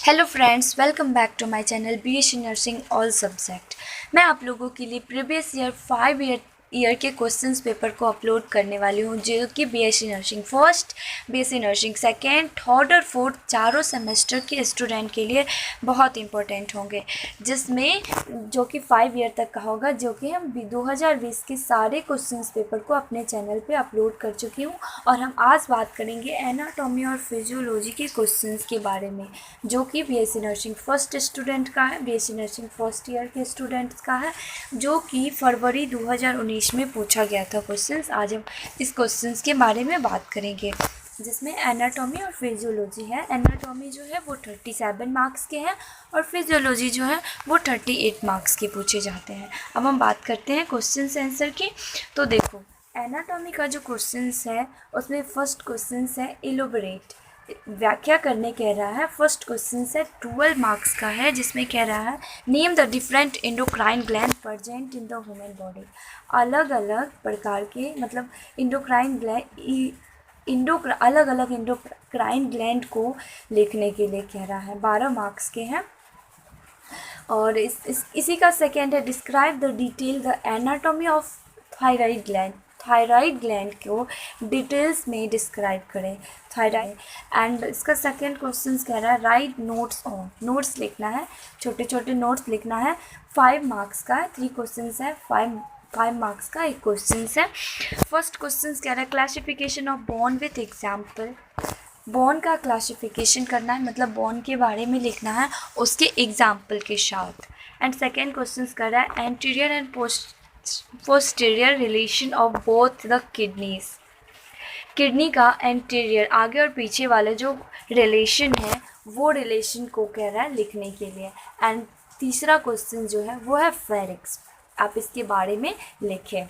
Hello friends, welcome back to my channel BSc nursing all subject. मैं आप लोगों के लिए प्रीवियस ईयर 5 ईयर के क्वेश्चंस पेपर को अपलोड करने वाली हूँ, जो कि BSc nursing first, BSc nursing second, third और फोर्थ चारों सेमेस्टर के स्टूडेंट के लिए बहुत इंपॉर्टेंट होंगे, जिसमें जो कि 5 ईयर तक का होगा, जो कि हम 2020 के सारे क्वेश्चंस पेपर को अपने चैनल पे अपलोड कर चुकी हूँ। और हम आज बात करेंगे एनाटॉमी और फिजियोलॉजी के क्वेश्चंस के बारे में, जो कि बीएससी नर्सिंग फर्स्ट स्टूडेंट का है, बीएससी नर्सिंग फर्स्ट ईयर के स्टूडेंट्स का है, जो कि फरवरी 2019 में पूछा गया था क्वेश्चंस। आज हम इस क्वेश्चंस के बारे में बात करेंगे, जिसमें एनाटॉमी और फिजियोलॉजी है। एनाटॉमी जो है वो 37 मार्क्स के हैं और फिजियोलॉजी जो है वो 38 मार्क्स के पूछे जाते हैं। अब हम बात करते हैं क्वेश्चंस आंसर की। तो देखो, एनाटॉमी का जो क्वेश्चंस है उसमें फर्स्ट क्वेश्चंस है इलोबरेट, व्याख्या करने कह रहा है। फर्स्ट क्वेश्चन से 12 मार्क्स का है, जिसमें कह रहा है name the different endocrine gland present in the human body. अलग अलग प्रकार के मतलब इंडोक्राइन ग्लैंड अलग अलग इंडोक्राइन ग्लैंड को लिखने के लिए कह रहा है। 12 मार्क्स के हैं। और इसी का सेकेंड है describe the detail the anatomy of thyroid gland. Thyroid gland को डिटेल्स में डिस्क्राइब करें, थायराइड। एंड इसका सेकेंड क्वेश्चन कह रहा है राइट नोट्स ऑन, नोट्स लिखना है, छोटे छोटे नोट्स लिखना है। 5 मार्क्स का है, 3 क्वेश्चन है, 5 मार्क्स का एक क्वेश्चन है। फर्स्ट क्वेश्चन कह रहा है classification of bone with example. Bone का क्लासिफिकेशन करना है, मतलब बोन के बारे में लिखना है उसके एग्जाम्पल के साथ। एंड सेकेंड क्वेश्चन कर रहा है anterior and posterior relation of both the kidneys. Kidney का एंटीरियर आगे और पीछे वाले जो रिलेशन है वो रिलेशन को कह रहा है लिखने के लिए। एंड तीसरा क्वेश्चन जो है वो है फेरिक्स, आप इसके बारे में लिखें।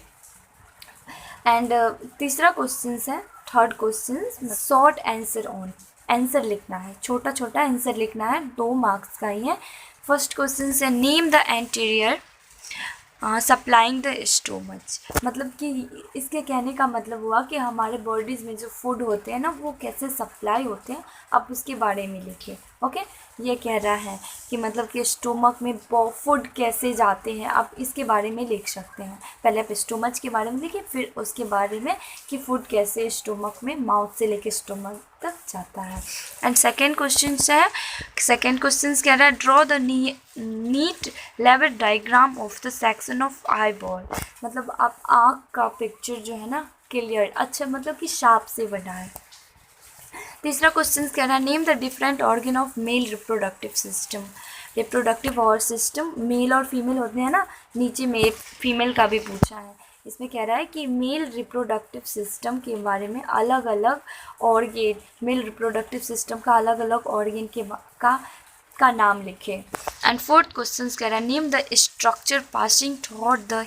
एंड तीसरा क्वेश्चन है third question short answer on, answer लिखना है, छोटा छोटा आंसर लिखना है, 2 मार्क्स का ही है। फर्स्ट क्वेश्चन है name the anterior supplying the stomach, मतलब कि इसके कहने का मतलब हुआ कि हमारे बॉडीज़ में जो फूड होते हैं ना वो कैसे सप्लाई होते हैं, आप उसके बारे में लिखिए। ओके, ये कह रहा है कि मतलब कि स्टोमक में फूड कैसे जाते हैं, आप इसके बारे में लिख सकते हैं। पहले आप स्टोमच के बारे में लिखिए, फिर उसके बारे में कि फूड कैसे स्टोमक में माउथ से लेके स्टोमक तक जाता है। एंड सेकेंड क्वेश्चन है, सेकेंड क्वेश्चन कह रहा है draw the neat level diagram of the section of eye ball, मतलब आप आँख का पिक्चर जो है ना क्लियर, अच्छा मतलब कि शार्प से बनाएं। तीसरा क्वेश्चन कह रहा है name the different organ of male reproductive system. Reproductive और सिस्टम मेल और फीमेल होते हैं ना, नीचे में फीमेल का भी पूछा है। इसमें कह रहा है कि मेल रिप्रोडक्टिव सिस्टम के बारे में अलग अलग ऑर्गन, मेल रिप्रोडक्टिव सिस्टम का अलग अलग ऑर्गन का नाम लिखे। एंड फोर्थ क्वेश्चन कह रहा है name the structure passing throughout the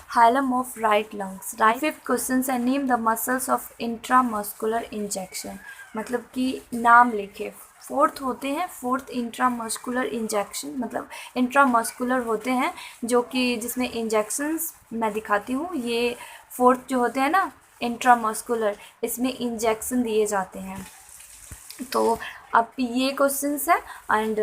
hilum of right lungs. Fifth question है name the muscles of intramuscular injection, मतलब कि नाम लिखे। फोर्थ होते हैं, फोर्थ इंट्रामस्कुलर इंजेक्शन, मतलब इंट्रामस्कुलर होते हैं जो कि जिसमें इंजेक्शंस मैं दिखाती हूँ। ये फोर्थ जो होते हैं ना इंट्रामस्कुलर, इसमें इंजेक्शन दिए जाते हैं। तो अब ये क्वेश्चंस है। एंड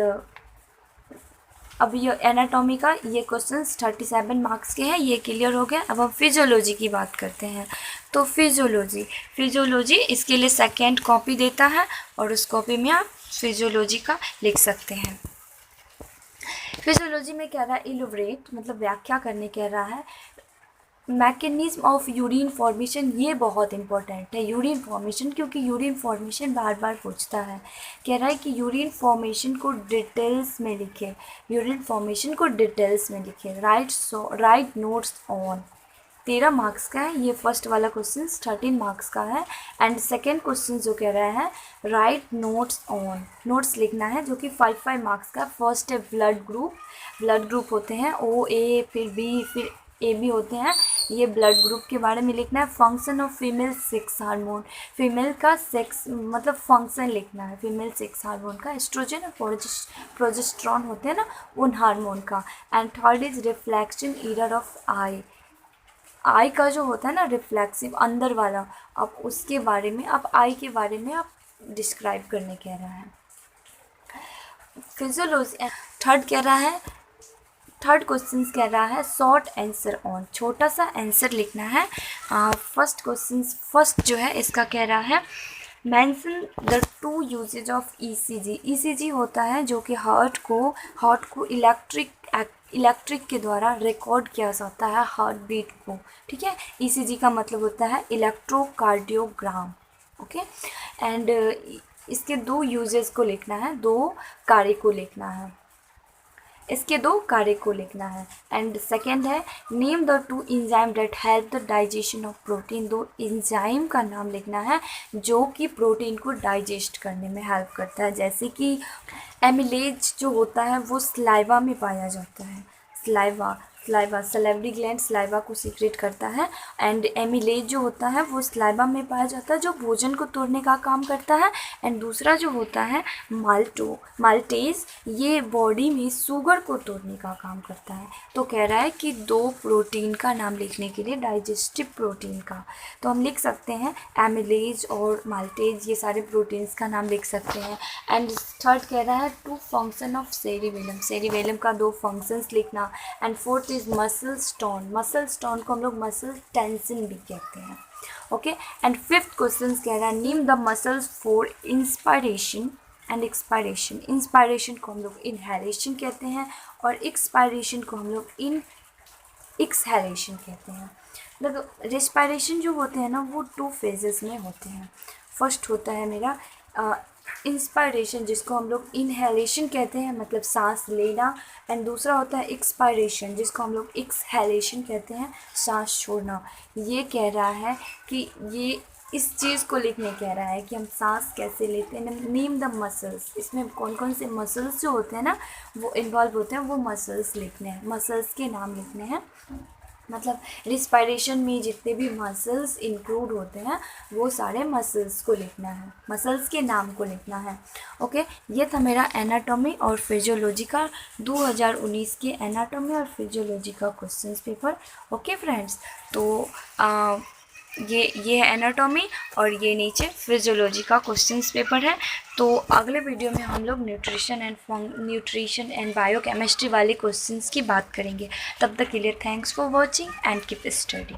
अब ये एनाटॉमी का ये क्वेश्चंस 37 मार्क्स के हैं, ये क्लियर हो गया। अब हम फिजियोलॉजी की बात करते हैं। तो फिजियोलॉजी इसके लिए सेकेंड कॉपी देता है और उस कॉपी में आप फिजियोलॉजी का लिख सकते हैं। फिजियोलॉजी में कह रहा है इलुबरेट, मतलब व्याख्या करने कह रहा है। मैकेनिज्म ऑफ यूरिन फॉर्मेशन, ये बहुत इंपॉर्टेंट है यूरिन फॉर्मेशन, क्योंकि यूरिन फॉर्मेशन बार बार पूछता है। कह रहा है कि यूरिन फॉर्मेशन को डिटेल्स में लिखे, यूरिन फॉर्मेशन को डिटेल्स में लिखे। राइट नोट्स ऑन, 13 मार्क्स का है ये फर्स्ट वाला क्वेश्चन, 13 मार्क्स का है। एंड सेकेंड क्वेश्चन जो कह रहा है राइट नोट्स ऑन, नोट्स लिखना है, जो कि 5 मार्क्स का। फर्स्ट है ब्लड ग्रुप, ब्लड ग्रुप होते हैं ओ ए, फिर बी, फिर ए बी होते हैं, ये ब्लड ग्रुप के बारे में लिखना है। Function of female sex hormone, female का सेक्स मतलब फंक्शन लिखना है, फीमेल सेक्स हार्मोन का। एस्ट्रोजन और प्रोजेस्टेरॉन होते हैं ना, उन हार्मोन का। And third is reflection error of eye का जो होता है ना रिफ्लेक्सिव अंदर वाला, अब उसके बारे में, अब आई के बारे में आप डिस्क्राइब करने कह रहा है। फिजियोलॉजी। थर्ड क्वेश्चन कह रहा है शॉर्ट आंसर ऑन, छोटा सा आंसर लिखना है। फर्स्ट जो है इसका कह रहा है mention the two usages of ECG. ECG होता है जो कि हार्ट को इलेक्ट्रिक के द्वारा रिकॉर्ड किया जाता है हार्ट बीट को, ठीक है। ईसीजी का मतलब होता है इलेक्ट्रोकार्डियोग्राम, ओके। एंड इसके दो यूजेस को लिखना है, दो कार्य को लिखना है, इसके दो कार्य को लिखना है। एंड सेकेंड है name the two enzyme that help the digestion of protein. दो इंजाइम का नाम लिखना है जो कि प्रोटीन को डाइजेस्ट करने में हेल्प करता है, जैसे कि एमिलेज जो होता है वो स्लाइवा में पाया जाता है। स्लाइवा सलेवरी ग्लैंड स्लाइवा को सीक्रेट करता है। एंड एमिलेज जो होता है वो स्लाइवा में पाया जाता है जो भोजन को तोड़ने का काम करता है। एंड दूसरा जो होता है माल्टेज, ये बॉडी में शुगर को तोड़ने का काम करता है। तो कह रहा है कि दो प्रोटीन का नाम लिखने के लिए डाइजेस्टिव प्रोटीन का, तो हम लिख सकते हैं एमिलेज और माल्टेज, ये सारे प्रोटीन्स का नाम लिख सकते हैं। एंड थर्ड कह रहा है टू फंक्शन ऑफ सेरिवेलम का दो फंक्शंस लिखना। And fourth is muscle stone को हम लोग मसल टेंशन भी कहते हैं, ओके। एंड फिफ्थ क्वेश्चन कह रहा है name the muscles for inspiration and expiration. Inspiration को हम लोग इनहेलेशन कहते हैं और एक्सपायरेशन को हम लोग एक्सहेलेशन कहते हैं। देखो रेस्पायरेशन जो होते हैं ना वो टू फेजेस में होते हैं। फर्स्ट होता है मेरा इंस्पायरेशन जिसको हम लोग इनहेलेशन कहते हैं, मतलब सांस लेना। एंड दूसरा होता है एक्सपायरेशन जिसको हम लोग एक्सहेलेशन कहते हैं, सांस छोड़ना। ये कह रहा है कि ये इस चीज़ को लिखने कह रहा है कि हम सांस कैसे लेते हैं। नेम द मसल्स, इसमें कौन कौन से मसल्स जो होते हैं ना वो इन्वॉल्व होते हैं, वो मसल्स लिखने हैं, मसल्स के नाम लिखने हैं। मतलब रिस्पायरेशन में जितने भी मसल्स इंक्लूड होते हैं वो सारे मसल्स को लिखना है, मसल्स के नाम को लिखना है, ओके। ये था मेरा एनाटॉमी और फिजियोलॉजी का 2019 के एनाटॉमी और फिजियोलॉजी का क्वेश्चंस पेपर, ओके फ्रेंड्स। तो ये है एनाटॉमी और ये नीचे फिजियोलॉजी का क्वेश्चंस पेपर है। तो अगले वीडियो में हम लोग न्यूट्रिशन एंड बायोकेमिस्ट्री वाले क्वेश्चंस की बात करेंगे। तब तक के लिए thanks for watching and keep study.